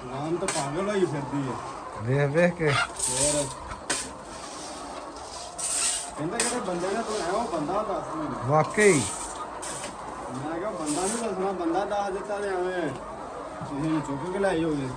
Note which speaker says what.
Speaker 1: ਨਾਮ ਤਾਂ ਪਾਗਲ ਹੋਈ ਫਿਰਦੀ ਹੈ
Speaker 2: ਵੇਖ ਵੇਖ ਕੇ
Speaker 1: ਹੋਰ ਕਹਿੰਦਾ ਕਿਹੜੇ ਬੰਦੇ ਨੇ ਤੂੰ ਐਵੇਂ ਬੰਦਾ ਦੱਸ ਮੈਨੂੰ
Speaker 2: ਵਾਕਈ
Speaker 1: ਮੈਂ ਕਿਹਾ ਬੰਦਾ ਨਹੀਂ ਦੱਸਣਾ ਬੰਦਾ ਦੱਸ ਦਿੱਤਾ ਤੇ ਐਵੇਂ ਤੁਸੀਂ ਚੁੱਕ ਕੇ ਲਾਈ ਹੋਗੇ